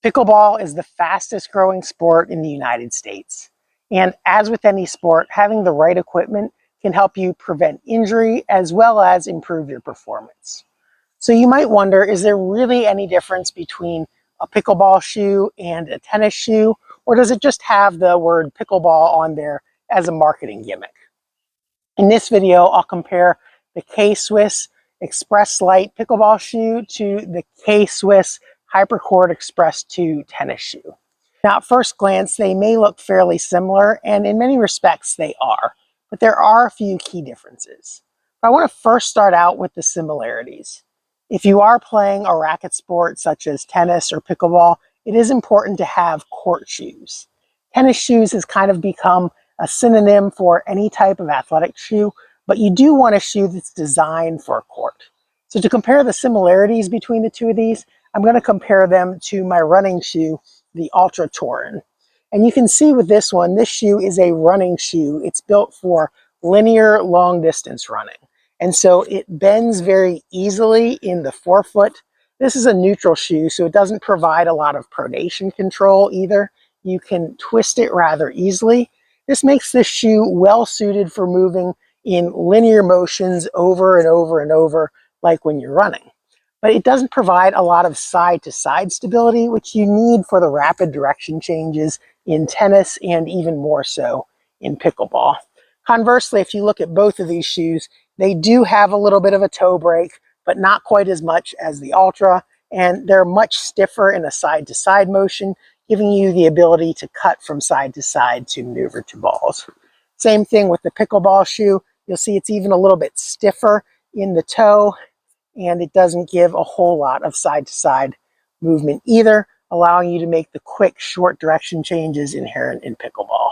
Pickleball is the fastest growing sport in the United States. And as with any sport, having the right equipment can help you prevent injury as well as improve your performance. So you might wonder, is there really any difference between a pickleball shoe and a tennis shoe, or does it just have the word pickleball on there as a marketing gimmick? In this video, I'll compare the K-Swiss Express Lite pickleball shoe to the K-Swiss Hypercourt Express 2 tennis shoe. Now, at first glance, they may look fairly similar, and in many respects they are, but there are a few key differences. I want to first start out with the similarities. If you are playing a racket sport such as tennis or pickleball, it is important to have court shoes. Tennis shoes has kind of become a synonym for any type of athletic shoe, but you do want a shoe that's designed for a court. So to compare the similarities between the two of these, I'm going to compare them to my running shoe, the Ultra Tourin. And you can see with this one, this shoe is a running shoe. It's built for linear long distance running. And so it bends very easily in the forefoot. This is a neutral shoe, so it doesn't provide a lot of pronation control either. You can twist it rather easily. This makes this shoe well suited for moving in linear motions over and over and over, like when you're running. But it doesn't provide a lot of side-to-side stability, which you need for the rapid direction changes in tennis and even more so in pickleball. Conversely, if you look at both of these shoes, they do have a little bit of a toe break, but not quite as much as the Ultra, and they're much stiffer in a side-to-side motion, giving you the ability to cut from side to side to maneuver to balls. Same thing with the pickleball shoe. You'll see it's even a little bit stiffer in the toe, and it doesn't give a whole lot of side-to-side movement either, allowing you to make the quick, short direction changes inherent in pickleball.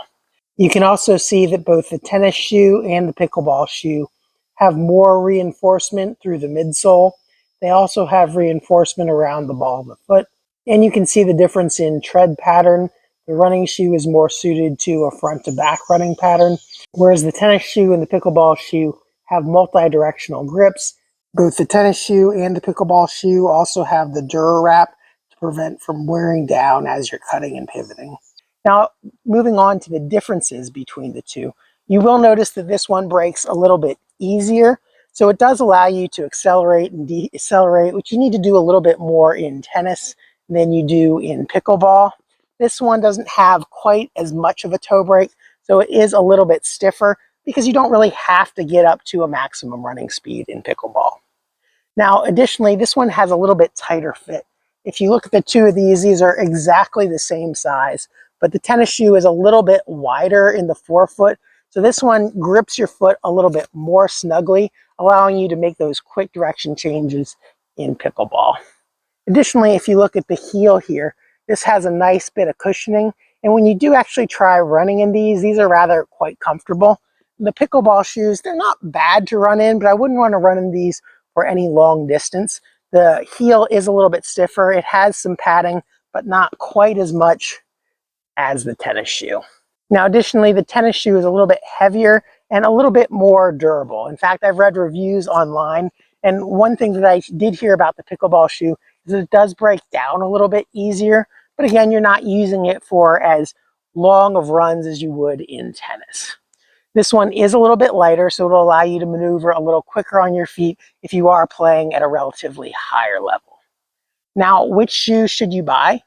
You can also see that both the tennis shoe and the pickleball shoe have more reinforcement through the midsole. They also have reinforcement around the ball of the foot, and you can see the difference in tread pattern. The running shoe is more suited to a front-to-back running pattern, whereas the tennis shoe and the pickleball shoe have multi-directional grips. Both the tennis shoe and the pickleball shoe also have the Dura Wrap to prevent from wearing down as you're cutting and pivoting. Now, moving on to the differences between the two, you will notice that this one breaks a little bit easier. So it does allow you to accelerate and decelerate, which you need to do a little bit more in tennis than you do in pickleball. This one doesn't have quite as much of a toe break, so it is a little bit stiffer because you don't really have to get up to a maximum running speed in pickleball. Now, additionally, this one has a little bit tighter fit. If you look at the two of these are exactly the same size, but the tennis shoe is a little bit wider in the forefoot. So this one grips your foot a little bit more snugly, allowing you to make those quick direction changes in pickleball. Additionally, if you look at the heel here, this has a nice bit of cushioning. And when you do actually try running in these are rather quite comfortable. The pickleball shoes, they're not bad to run in, but I wouldn't want to run in these for any long distance. The heel is a little bit stiffer. It has some padding, but not quite as much as the tennis shoe. Now, additionally, the tennis shoe is a little bit heavier and a little bit more durable. In fact, I've read reviews online, and one thing that I did hear about the pickleball shoe is that it does break down a little bit easier, but again, you're not using it for as long of runs as you would in tennis. This one is a little bit lighter, so it'll allow you to maneuver a little quicker on your feet if you are playing at a relatively higher level. Now, which shoe should you buy?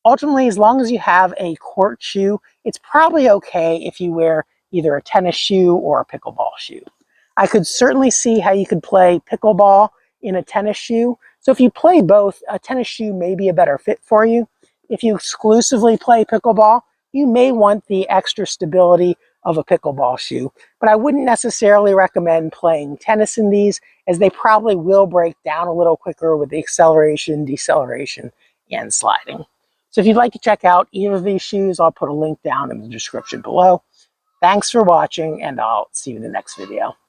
Ultimately, as long as you have a court shoe, it's probably okay if you wear either a tennis shoe or a pickleball shoe. I could certainly see how you could play pickleball in a tennis shoe. So if you play both, a tennis shoe may be a better fit for you. If you exclusively play pickleball, you may want the extra stability of a pickleball shoe. But I wouldn't necessarily recommend playing tennis in these, as they probably will break down a little quicker with the acceleration, deceleration, and sliding. So if you'd like to check out either of these shoes, I'll put a link down in the description below. Thanks for watching, and I'll see you in the next video.